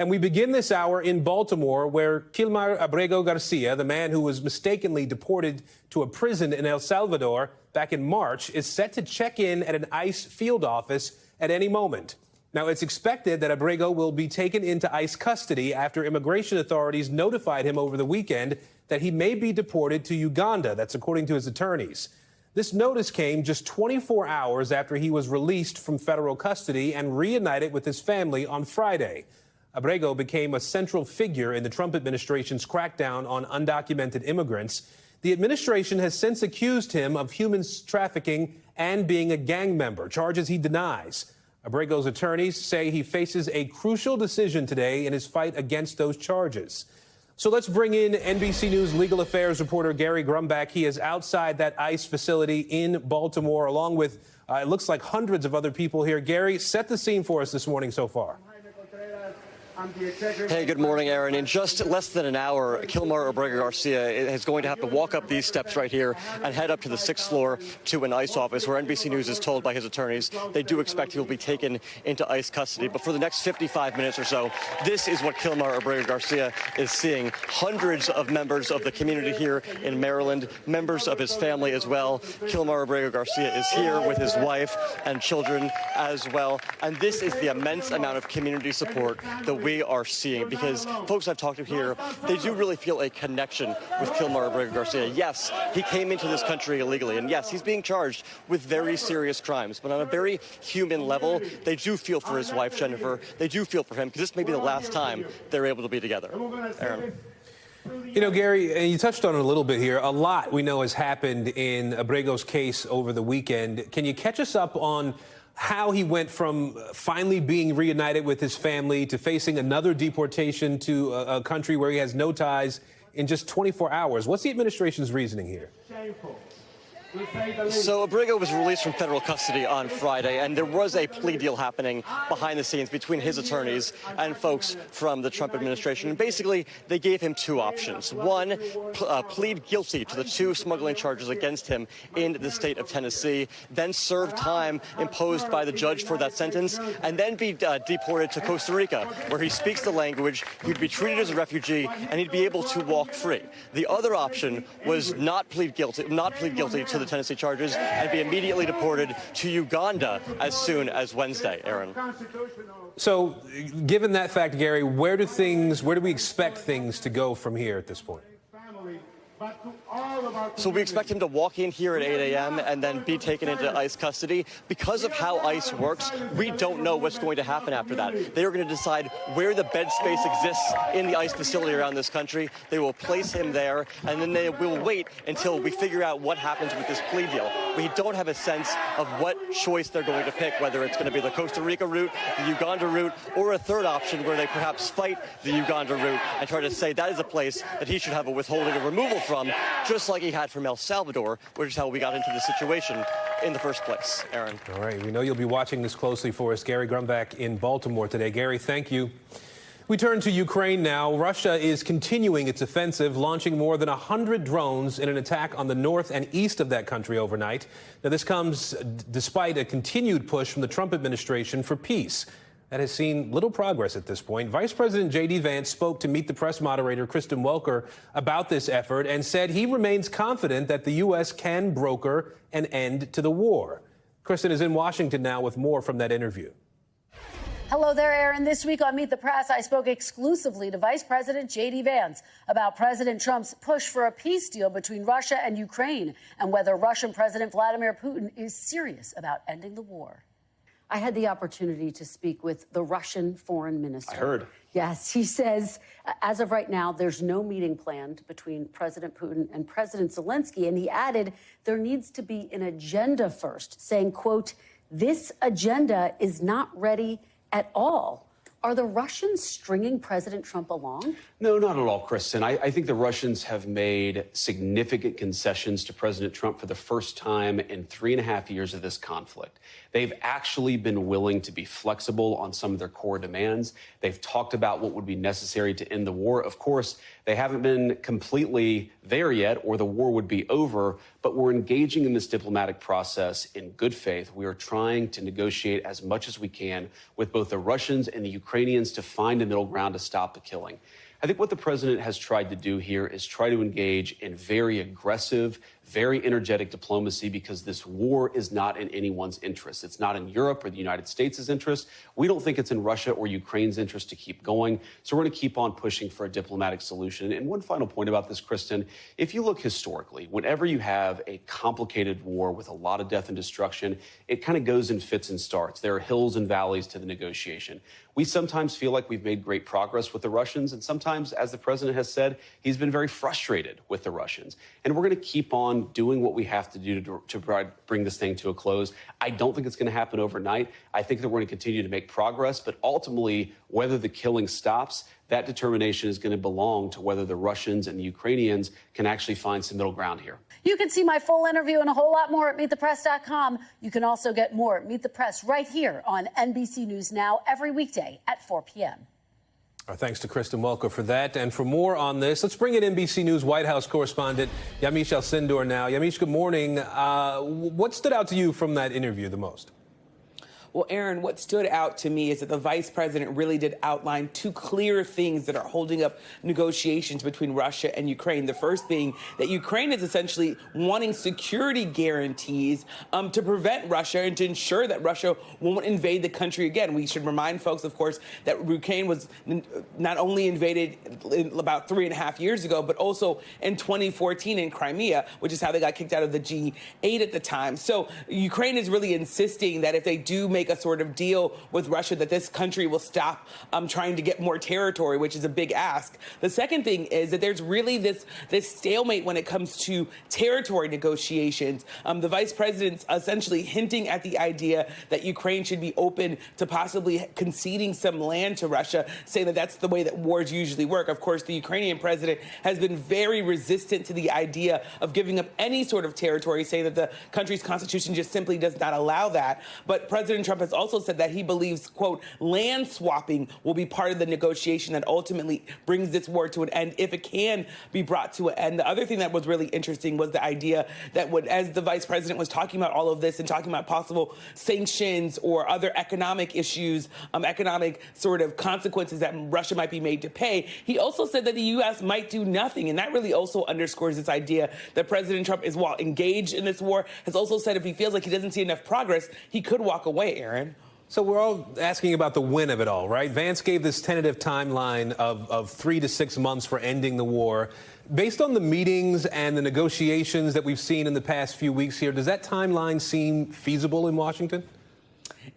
And we begin this hour in Baltimore, where Gilmar Abrego Garcia, the man who was mistakenly deported to a prison in El Salvador back in March, is set to check in at an ICE field office at any moment. Now, it's expected that Abrego will be taken into ICE custody after immigration authorities notified him over the weekend that he may be deported to Uganda. That's according to his attorneys. This notice came just 24 hours after he was released from federal custody and reunited with his family on Friday. Abrego became a central figure in the Trump administration's crackdown on undocumented immigrants. The administration has since accused him of human trafficking and being a gang member, charges he denies. Abrego's attorneys say he faces a crucial decision today in his fight against those charges. So let's bring in NBC News legal affairs reporter Gary Grumbach. He is outside that ICE facility in Baltimore, along with, it looks like, hundreds of other people here. Gary, set the scene for us this morning so far. Hey, good morning, Aaron. In just less than an hour, Gilmar Abrego Garcia is going to have to walk up these steps right here and head up to the 6th floor to an ICE office where NBC News is told by his attorneys they do expect he will be taken into ICE custody. But for the next 55 minutes or so, this is what Gilmar Abrego Garcia is seeing. Hundreds of members of the community here in Maryland, members of his family as well. Gilmar Abrego Garcia is here with his wife and children as well. And this is the immense amount of community support that we are seeing, because folks I've talked to here, they do really feel a connection with Gilmar Abrego Garcia. Yes, he came into this country illegally, and yes, he's being charged with very serious crimes, but on a very human level, they do feel for his wife, Jennifer. They do feel for him, because this may be the last time they're able to be together. Aaron. You know, Gary, and you touched on it a little bit here. A lot we know has happened in Abrego's case over the weekend. Can you catch us up on how he went from finally being reunited with his family to facing another deportation to a country where he has no ties in just 24 hours? What's the administration's reasoning here? Shameful. So Abrego was released from federal custody on Friday, and there was a plea deal happening behind the scenes between his attorneys and folks from the Trump administration. And basically, they gave him two options. One, plead guilty to the 2 smuggling charges against him in the state of Tennessee, then serve time imposed by the judge for that sentence, and then be deported to Costa Rica, where he speaks the language, he'd be treated as a refugee, and he'd be able to walk free. The other option was not plead guilty to the Tennessee charges and be immediately deported to Uganda as soon as Wednesday, Aaron. So, given that fact, Gary, where do we expect things to go from here at this point? So we expect him to walk in here at 8 a.m. and then be taken into ICE custody. Because of how ICE works, we don't know what's going to happen after that. They are going to decide where the bed space exists in the ICE facility around this country. They will place him there, and then they will wait until we figure out what happens with this plea deal. We don't have a sense of what choice they're going to pick, whether it's going to be the Costa Rica route, the Uganda route, or a third option where they perhaps fight the Uganda route and try to say that is a place that he should have a withholding of removal from, just like he had from El Salvador, which is how we got into the situation in the first place, Aaron. All right, we know you'll be watching this closely for us. Gary Grumbach in Baltimore today. Gary, thank you. We turn to Ukraine now. Russia is continuing its offensive, launching more than 100 drones in an attack on the north and east of that country overnight. Now, this comes despite a continued push from the Trump administration for peace that has seen little progress at this point. Vice President J.D. Vance spoke to Meet the Press moderator Kristen Welker about this effort and said he remains confident that the U.S. can broker an end to the war. Kristen is in Washington now with more from that interview. Hello there, Aaron. This week on Meet the Press, I spoke exclusively to Vice President J.D. Vance about President Trump's push for a peace deal between Russia and Ukraine and whether Russian President Vladimir Putin is serious about ending the war. I had the opportunity to speak with the Russian foreign minister. I heard. Yes, he says, as of right now, there's no meeting planned between President Putin and President Zelensky. And he added, there needs to be an agenda first, saying, quote, this agenda is not ready at all. Are the Russians stringing President Trump along? No, not at all, Kristen. I think the Russians have made significant concessions to President Trump for the first time in 3.5 years of this conflict. They've actually been willing to be flexible on some of their core demands. They've talked about what would be necessary to end the war. Of course, they haven't been completely there yet, or the war would be over, But we're engaging in this diplomatic process in good faith. We are trying to negotiate as much as we can with both the Russians and the Ukrainians to find a middle ground to stop the killing. I think what the president has tried to do here is try to engage in very aggressive, very energetic diplomacy, because this war is not in anyone's interest. It's not in Europe or the United States' interest. We don't think it's in Russia or Ukraine's interest to keep going. So we're going to keep on pushing for a diplomatic solution. And one final point about this, Kristen, if you look historically, whenever you have a complicated war with a lot of death and destruction, it kind of goes in fits and starts. There are hills and valleys to the negotiation. We sometimes feel like we've made great progress with the Russians, and sometimes, as the president has said, he's been very frustrated with the Russians. And we're going to keep on doing what we have to do to bring this thing to a close. I don't think it's going to happen overnight. I think that we're going to continue to make progress, but ultimately, whether the killing stops, that determination is going to belong to whether the Russians and the Ukrainians can actually find some middle ground here. You can see my full interview and a whole lot more at MeetThePress.com. You can also get more at Meet the Press right here on NBC News Now every weekday at 4 p.m. Our thanks to Kristen Welker for that. And for more on this, let's bring in NBC News White House correspondent Yamiche Alcindor now. Yamiche, good morning. What stood out to you from that interview the most? Well, Aaron, what stood out to me is that the vice president really did outline two clear things that are holding up negotiations between Russia and Ukraine. The first being that Ukraine is essentially wanting security guarantees to prevent Russia and to ensure that Russia won't invade the country again. We should remind folks, of course, that Ukraine was not only invaded about 3.5 years ago, but also in 2014 in Crimea, which is how they got kicked out of the G8 at the time. So Ukraine is really insisting that if they do make a sort of deal with Russia, that this country will stop trying to get more territory, which is a big ask. The second thing is that there's really this stalemate when it comes to territory negotiations. The vice president's essentially hinting at the idea that Ukraine should be open to possibly conceding some land to Russia, saying that that's the way that wars usually work. Of course, the Ukrainian president has been very resistant to the idea of giving up any sort of territory, saying that the country's constitution just simply does not allow that. But President Trump has also said that he believes, quote, land swapping will be part of the negotiation that ultimately brings this war to an end, if it can be brought to an end. The other thing that was really interesting was the idea that as the vice president was talking about all of this and talking about possible sanctions or other economic issues, economic sort of consequences that Russia might be made to pay, he also said that the U.S. might do nothing. And that really also underscores this idea that President Trump is, while engaged in this war, has also said if he feels like he doesn't see enough progress, he could walk away, Aaron. So we're all asking about the win of it all, right? Vance gave this tentative timeline of 3 to 6 months for ending the war. Based on the meetings and the negotiations that we've seen in the past few weeks here, does that timeline seem feasible in Washington?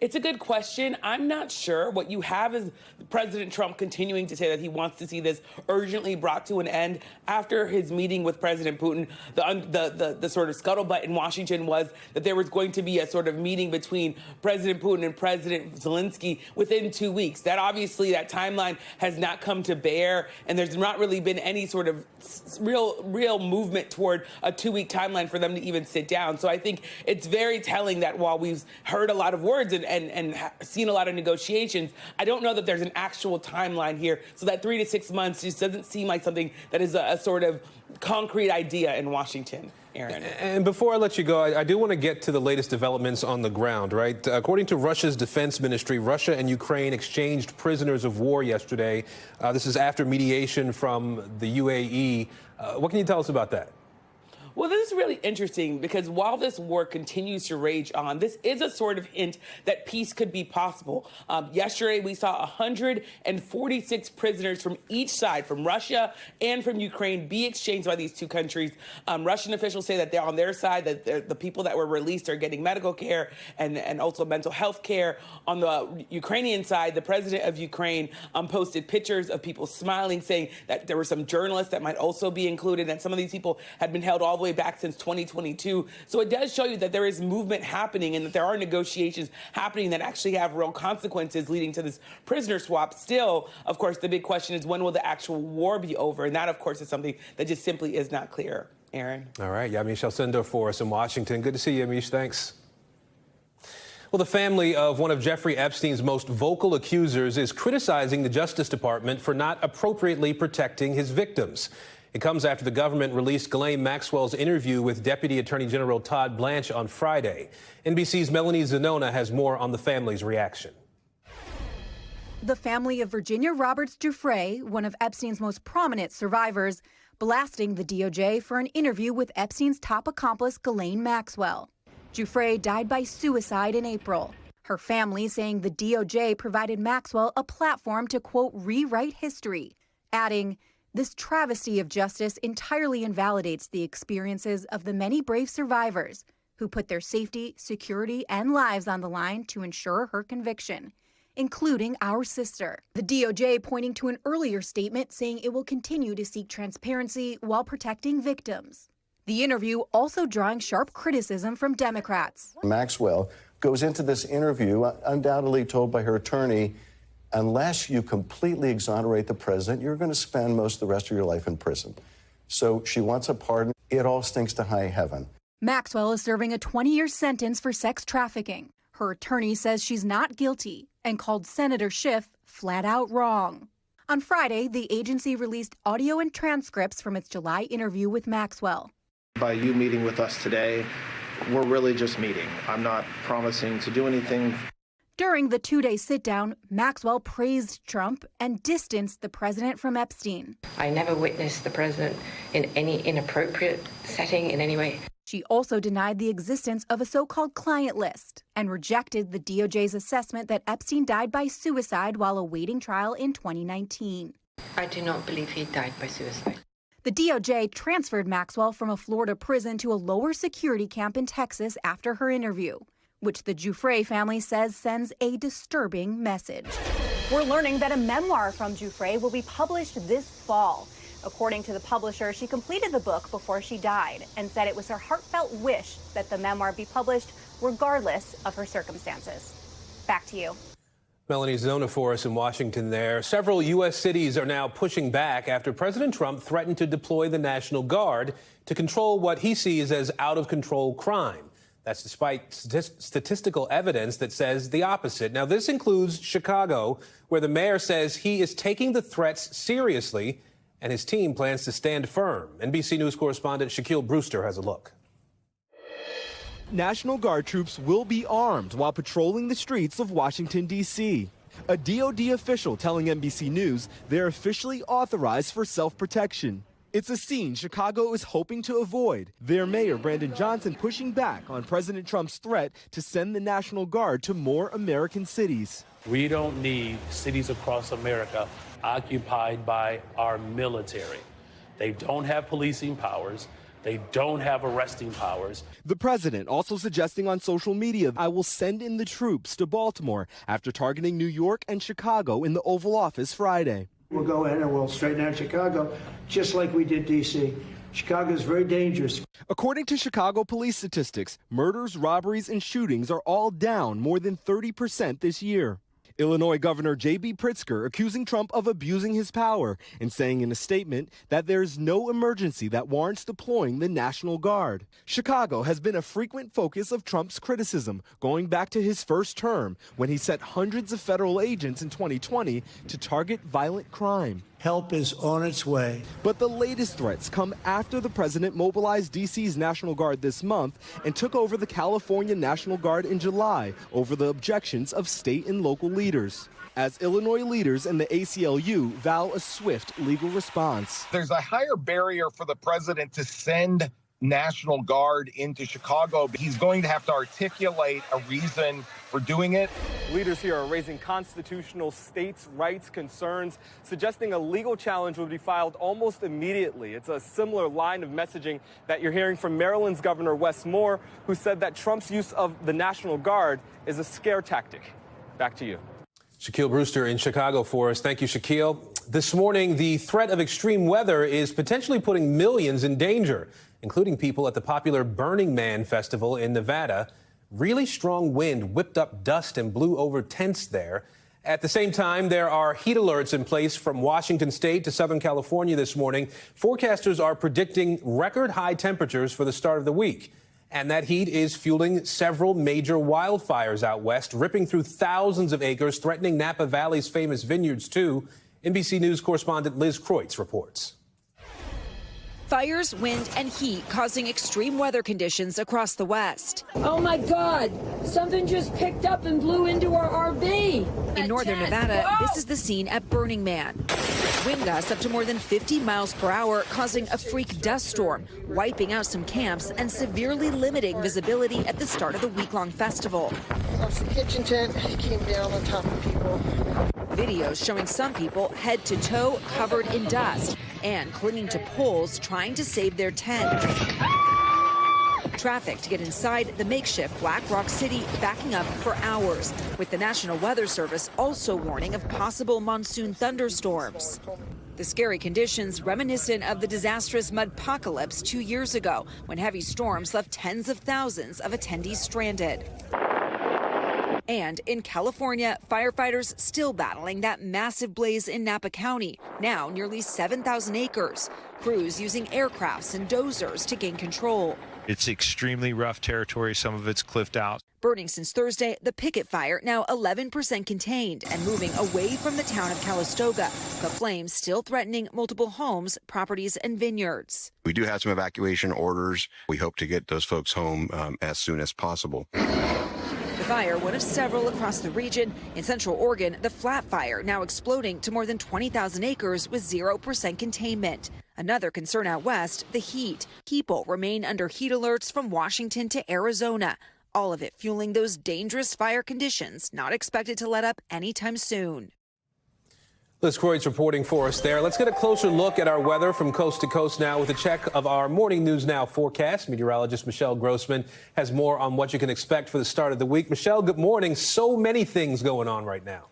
It's a good question. I'm not sure. What you have is President Trump continuing to say that he wants to see this urgently brought to an end. After his meeting with President Putin, the sort of scuttlebutt in Washington was that there was going to be a sort of meeting between President Putin and President Zelensky within 2 weeks. That obviously, that timeline has not come to bear, and there's not really been any sort of real movement toward a 2-week timeline for them to even sit down. So I think it's very telling that while we've heard a lot of words and seen a lot of negotiations, I don't know that there's an actual timeline here. So that 3 to 6 months just doesn't seem like something that is a sort of concrete idea in Washington. Aaron. And before I let you go, I do want to get to the latest developments on the ground, right? According to Russia's defense ministry, Russia and Ukraine exchanged prisoners of war yesterday. This is after mediation from the UAE. What can you tell us about that? Well, this is really interesting because while this war continues to rage on, this is a sort of hint that peace could be possible. Yesterday, we saw 146 prisoners from each side, from Russia and from Ukraine, be exchanged by these two countries. Russian officials say that they're on their side, that the people that were released are getting medical care and also mental health care. On the Ukrainian side, the president of Ukraine posted pictures of people smiling, saying that there were some journalists that might also be included, and some of these people had been held all the way back since 2022. So it does show you that there is movement happening and that there are negotiations happening that actually have real consequences leading to this prisoner swap. Still, of course, the big question is when will the actual war be over? And that, of course, is something that just simply is not clear. Aaron. All right. Yamiche Alcindor for us in Washington. Good to see you, Yamiche. Thanks. Well, the family of one of Jeffrey Epstein's most vocal accusers is criticizing the Justice Department for not appropriately protecting his victims. It comes after the government released Ghislaine Maxwell's interview with Deputy Attorney General Todd Blanche on Friday. NBC's Melanie Zanona has more on the family's reaction. The family of Virginia Giuffre, one of Epstein's most prominent survivors, blasting the DOJ for an interview with Epstein's top accomplice, Ghislaine Maxwell. Giuffre died by suicide in April. Her family saying the DOJ provided Maxwell a platform to, quote, rewrite history, adding, "This travesty of justice entirely invalidates the experiences of the many brave survivors who put their safety, security, and lives on the line to ensure her conviction, including our sister." The DOJ pointing to an earlier statement saying it will continue to seek transparency while protecting victims. The interview also drawing sharp criticism from Democrats. Maxwell goes into this interview undoubtedly told by her attorney, unless you completely exonerate the president, you're going to spend most of the rest of your life in prison. So she wants a pardon. It all stinks to high heaven. Maxwell is serving a 20-year sentence for sex trafficking. Her attorney says she's not guilty and called Senator Schiff flat out wrong. On Friday, the agency released audio and transcripts from its July interview with Maxwell. By you meeting with us today, we're really just meeting. I'm not promising to do anything. During the two-day sit-down, Maxwell praised Trump and distanced the president from Epstein. I never witnessed the president in any inappropriate setting in any way. She also denied the existence of a so-called client list and rejected the DOJ's assessment that Epstein died by suicide while awaiting trial in 2019. I do not believe he died by suicide. The DOJ transferred Maxwell from a Florida prison to a lower security camp in Texas after her interview, which the Giuffre family says sends a disturbing message. We're learning that a memoir from Giuffre will be published this fall. According to the publisher, she completed the book before she died and said it was her heartfelt wish that the memoir be published regardless of her circumstances. Back to you. Melanie Zona for us in Washington there. Several U.S. cities are now pushing back after President Trump threatened to deploy the National Guard to control what he sees as out-of-control crime. That's despite statistical evidence that says the opposite. Now, this includes Chicago, where the mayor says he is taking the threats seriously and his team plans to stand firm. NBC News correspondent Shaquille Brewster has a look. National Guard troops will be armed while patrolling the streets of Washington, D.C. A DOD official telling NBC News they're officially authorized for self-protection. It's a scene Chicago is hoping to avoid. Their mayor, Brandon Johnson, pushing back on President Trump's threat to send the National Guard to more American cities. We don't need cities across America occupied by our military. They don't have policing powers. They don't have arresting powers. The president also suggesting on social media, I will send in the troops to Baltimore after targeting New York and Chicago in the Oval Office Friday. We'll go ahead and we'll straighten out Chicago, just like we did D.C. Chicago is very dangerous. According to Chicago police statistics, murders, robberies, and shootings are all down more than 30% this year. Illinois Governor J.B. Pritzker accusing Trump of abusing his power and saying in a statement that there is no emergency that warrants deploying the National Guard. Chicago has been a frequent focus of Trump's criticism, going back to his first term when he sent hundreds of federal agents in 2020 to target violent crime. Help is on its way. But the latest threats come after the president mobilized D.C.'s National Guard this month and took over the California National Guard in July over the objections of state and local leaders. As Illinois leaders and the ACLU vow a swift legal response. There's a higher barrier for the president to send National Guard into Chicago. He's going to have to articulate a reason for doing it. Leaders here are raising constitutional states' rights concerns, suggesting a legal challenge would be filed almost immediately. It's a similar line of messaging that you're hearing from Maryland's Governor Wes Moore, who said that Trump's use of the National Guard is a scare tactic. Back to you. Shaquille Brewster in Chicago for us. Thank you, Shaquille. This morning, the threat of extreme weather is potentially putting millions in danger, including people at the popular Burning Man festival in Nevada. Really strong wind whipped up dust and blew over tents there. At the same time, there are heat alerts in place from Washington State to Southern California this morning. Forecasters are predicting record high temperatures for the start of the week. And that heat is fueling several major wildfires out west, ripping through thousands of acres, threatening Napa Valley's famous vineyards, too. NBC News correspondent Liz Kreutz reports. Fires, wind, and heat causing extreme weather conditions across the West. Oh my God, something just picked up and blew into our RV. In northern Nevada, this is the scene at Burning Man. Wind gusts up to more than 50 miles per hour, causing a freak dust storm, wiping out some camps and severely limiting visibility at the start of the week-long festival. The kitchen tent came down on top of people. Videos showing some people head to toe covered in dust and clinging to poles trying to save their tents. Traffic to get inside the makeshift Black Rock City backing up for hours, with the National Weather Service also warning of possible monsoon thunderstorms. The scary conditions reminiscent of the disastrous mudpocalypse 2 years ago, when heavy storms left tens of thousands of attendees stranded. And in California, firefighters still battling that massive blaze in Napa County, now nearly 7,000 acres. Crews using aircrafts and dozers to gain control. It's extremely rough territory. Some of it's cliffed out. Burning since Thursday, the Picket Fire now 11% contained and moving away from the town of Calistoga. The flames still threatening multiple homes, properties, and vineyards. We do have some evacuation orders. We hope to get those folks home as soon as possible. The fire, one of several across the region. In Central Oregon, the Flat Fire now exploding to more than 20,000 acres with 0% containment. Another concern out west, the heat. People remain under heat alerts from Washington to Arizona. All of it fueling those dangerous fire conditions, not expected to let up anytime soon. Liz Croyd's reporting for us there. Let's get a closer look at our weather from coast to coast now with a check of our Morning News Now forecast. Meteorologist Michelle Grossman has more on what you can expect for the start of the week. Michelle, good morning. So many things going on right now.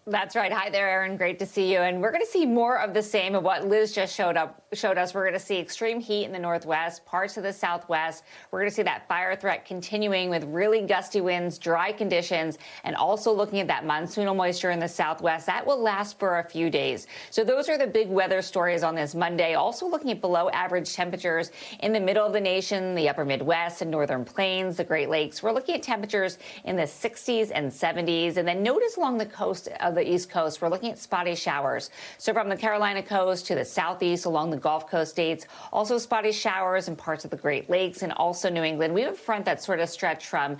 That's right. Hi there, Aaron. Great to see you. And we're going to see more of the same of what Liz just showed us. We're going to see extreme heat in the northwest, parts of the southwest. We're going to see that fire threat continuing with really gusty winds, dry conditions, and also looking at that monsoonal moisture in the southwest. That will last for a few days. So those are the big weather stories on this Monday. Also looking at below average temperatures in the middle of the nation, the upper Midwest and northern plains, the Great Lakes. We're looking at temperatures in the 60s and 70s. And then notice along the coast of the East Coast, we're looking at spotty showers. So from the Carolina coast to the southeast along the Gulf Coast states, also spotty showers in parts of the Great Lakes and also New England. We have a front that sort of stretched from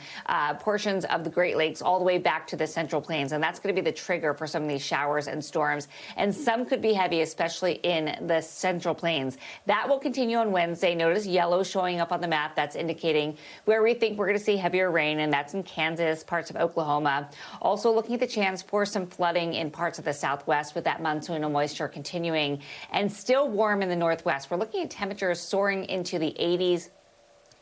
portions of the Great Lakes all the way back to the Central Plains, and that's going to be the trigger for some of these showers and storms. And some could be heavy, especially in the Central Plains. That will continue on Wednesday. Notice yellow showing up on the map. That's indicating where we think we're going to see heavier rain, and that's in Kansas, parts of Oklahoma. Also looking at the chance for some flooding in parts of the southwest with that monsoonal moisture continuing, and still warm in the northwest. We're looking at temperatures soaring into the 80s,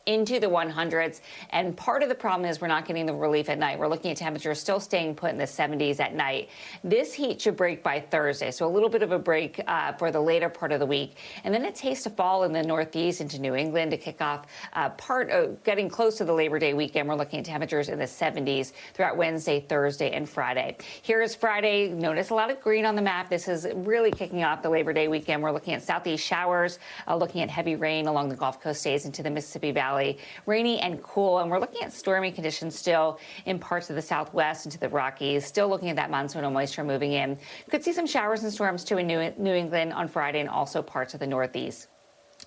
into the 100s. And part of the problem is we're not getting the relief at night. We're looking at temperatures still staying put in the 70s at night. This heat should break by Thursday, so a little bit of a break for the later part of the week. And then it tastes to fall in the northeast into New England to kick off getting close to the Labor Day weekend. We're looking at temperatures in the 70s throughout Wednesday, Thursday, and Friday. Here is Friday. Notice a lot of green on the map. This is really kicking off the Labor Day weekend. We're looking at southeast showers, looking at heavy rain along the Gulf Coast states into the Mississippi Valley. Rainy and cool, and we're looking at stormy conditions still in parts of the southwest into the Rockies. Still looking at that monsoonal moisture moving in. Could see some showers and storms too in New England on Friday and also parts of the Northeast.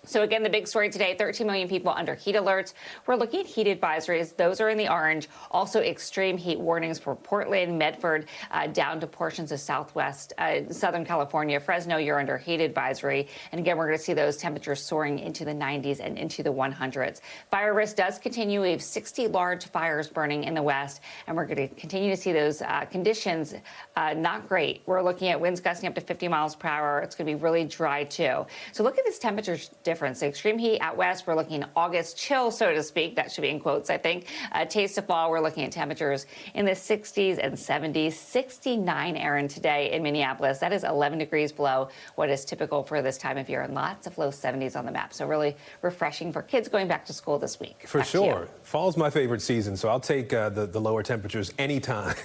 So again, the big story today, 13 million people under heat alerts. We're looking at heat advisories. Those are in the orange. Also extreme heat warnings for Portland, Medford, down to portions of southwest, Southern California. Fresno, you're under heat advisory. And again, we're going to see those temperatures soaring into the 90s and into the 100s. Fire risk does continue. We have 60 large fires burning in the west, and we're going to continue to see those conditions not great. We're looking at winds gusting up to 50 miles per hour. It's going to be really dry, too. So look at this temperature difference. The extreme heat out west, we're looking at August chill, so to speak. That should be in quotes, I think. Taste of fall, we're looking at temperatures in the 60s and 70s. 69, Aaron, today in Minneapolis. That is 11 degrees below what is typical for this time of year, and lots of low 70s on the map. So really refreshing for kids going back to school this week. For sure. Fall's my favorite season, so I'll take the lower temperatures anytime.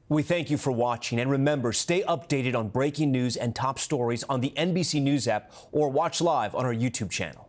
We thank you for watching, and remember, stay updated on breaking news and top stories on the NBC News app or watch live on our YouTube channel.